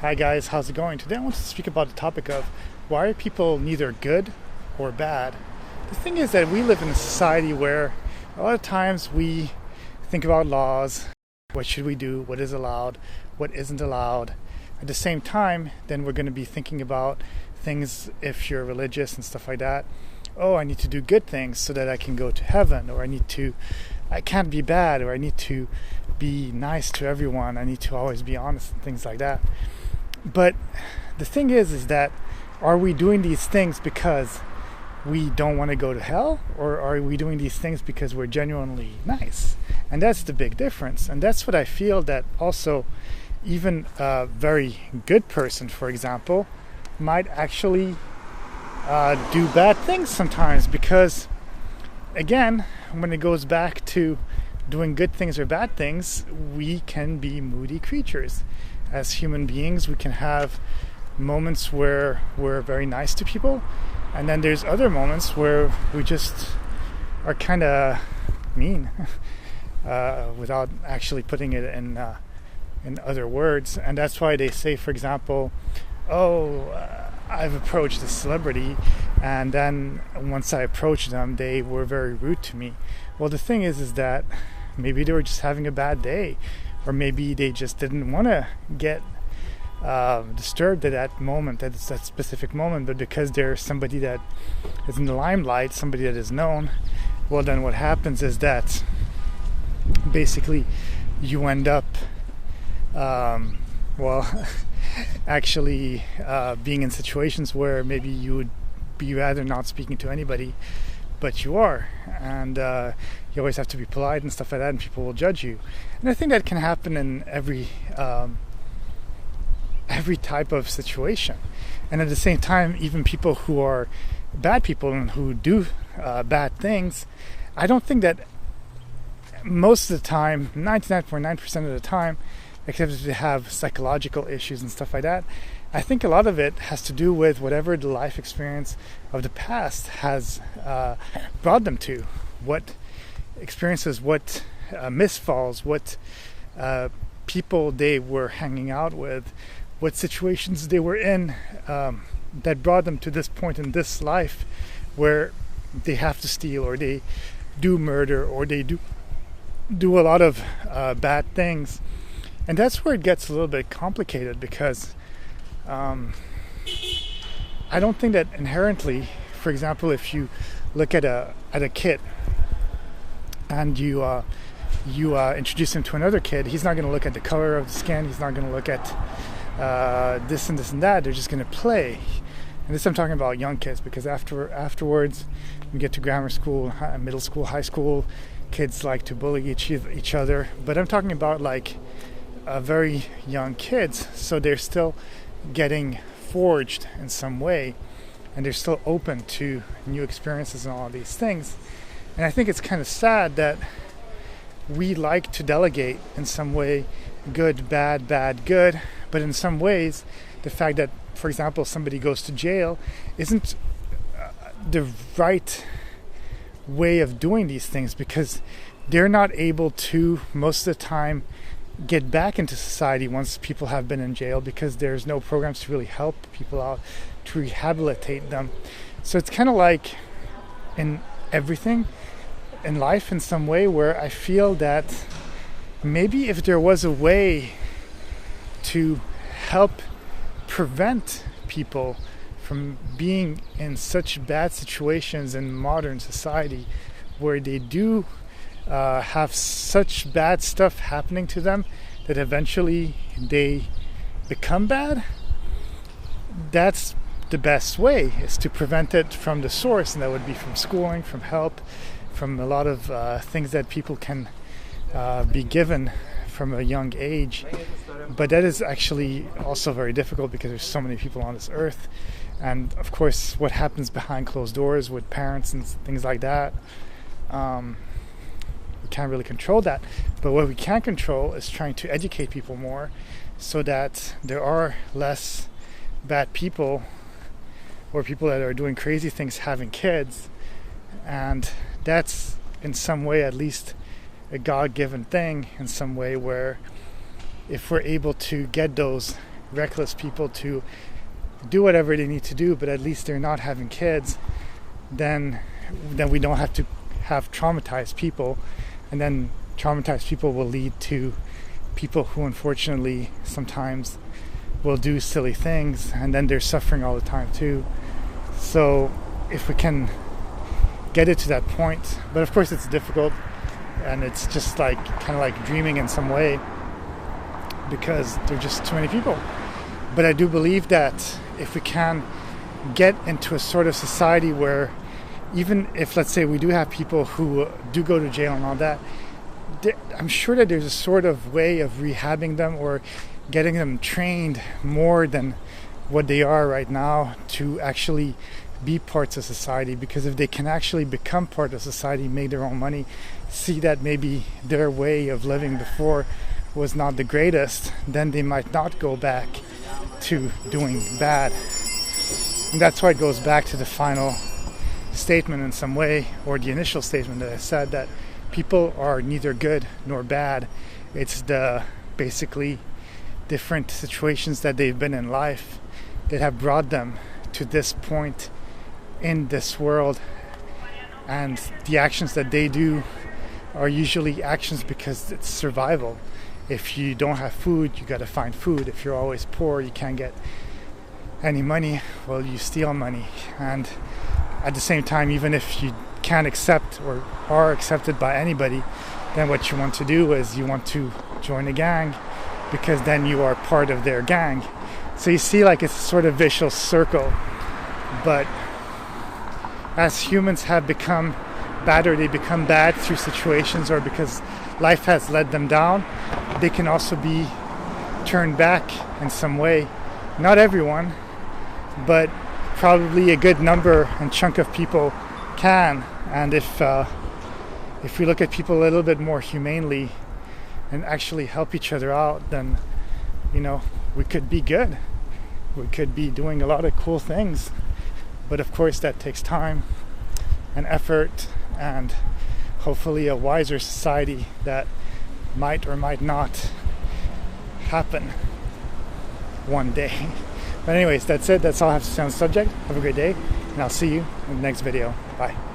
Hi guys, how's it going? Today I want to speak about the topic of why are people neither good or bad. The thing is that we live in a society where a lot of times we think about laws, what should we do, what is allowed, what isn't allowed. At the same time, then we're going to be thinking about things if you're religious and stuff like that. Oh, I need to do good things so that I can go to heaven, or I can't be bad, or I need to be nice to everyone, I need to always be honest and things like that. But the thing is that are we doing these things because we don't want to go to hell, or are we doing these things because we're genuinely nice? And that's the big difference. And that's what I feel that also even a very good person, for example, might actually do bad things sometimes, because again, when it goes back to doing good things or bad things, we can be moody creatures. As human beings, we can have moments where we're very nice to people, and then there's other moments where we just are kind of mean without actually putting it in other words. And that's why they say, for example, I've approached a celebrity, and then once I approached them, they were very rude to me. Well, the thing is that maybe they were just having a bad day, or maybe they just didn't want to get disturbed at that moment, at that specific moment. But because they're somebody that is in the limelight, somebody that is known, well, then what happens is that basically you end up, actually being in situations where maybe you would be rather not speaking to anybody, but you are, and you always have to be polite and stuff like that, and people will judge you. And I think that can happen in every type of situation. And at the same time, even people who are bad people and who do bad things, I don't think that most of the time, 99.9% of the time, except if they have psychological issues and stuff like that, I think a lot of it has to do with whatever the life experience of the past has brought them to. What experiences, what misfalls, what people they were hanging out with, what situations they were in that brought them to this point in this life where they have to steal, or they do murder, or they do a lot of bad things. And that's where it gets a little bit complicated, because I don't think that inherently, for example, if you look at a kid and you introduce him to another kid, he's not going to look at the color of the skin, he's not going to look at this and this and that. They're just going to play. And this I'm talking about young kids, because afterwards, when you get to grammar school, middle school, high school, kids like to bully each other. But I'm talking about like very young kids, so they're still getting forged in some way, and they're still open to new experiences and all these things. And I think it's kind of sad that we like to delegate in some way good, bad, bad, good, but in some ways the fact that, for example, somebody goes to jail isn't the right way of doing these things, because they're not able to, most of the time, get back into society once people have been in jail, because there's no programs to really help people out, to rehabilitate them. So it's kind of like in everything in life in some way, where I feel that maybe if there was a way to help prevent people from being in such bad situations in modern society, where they do have such bad stuff happening to them that eventually they become bad, that's the best way, is to prevent it from the source. And that would be from schooling, from help, from a lot of things that people can be given from a young age. But that is actually also very difficult, because there's so many people on this earth, and of course what happens behind closed doors with parents and things like that, we can't really control that. But what we can control is trying to educate people more, so that there are less bad people, or people that are doing crazy things having kids. And that's in some way at least a God-given thing in some way, where if we're able to get those reckless people to do whatever they need to do, but at least they're not having kids, then we don't have to have traumatized people, and then traumatized people will lead to people who unfortunately sometimes will do silly things, and then they're suffering all the time too. So if we can get it to that point, but of course it's difficult, and it's just like kind of like dreaming in some way, because there are just too many people. But I do believe that if we can get into a sort of society where, even if, let's say, we do have people who do go to jail and all that, I'm sure that there's a sort of way of rehabbing them or getting them trained more than what they are right now to actually be parts of society. Because if they can actually become part of society, make their own money, see that maybe their way of living before was not the greatest, then they might not go back to doing bad. And that's why it goes back to the final statement in some way, or the initial statement that I said, that people are neither good nor bad. It's the basically different situations that they've been in life that have brought them to this point in this world, and the actions that they do are usually actions because it's survival. If you don't have food, you got to find food. If you're always poor, you can't get any money, well, you steal money. And at the same time, even if you can't accept or are accepted by anybody, then what you want to do is you want to join a gang, because then you are part of their gang. So you see, like, it's a sort of vicious circle. But as humans have become bad, or they become bad through situations or because life has led them down, they can also be turned back in some way. Not everyone, but probably a good number and chunk of people can. And if we look at people a little bit more humanely and actually help each other out, then, you know, we could be good. We could be doing a lot of cool things. But of course that takes time and effort, and hopefully a wiser society that might or might not happen one day. But anyways, that's it. That's all I have to say on the subject. Have a great day, and I'll see you in the next video. Bye.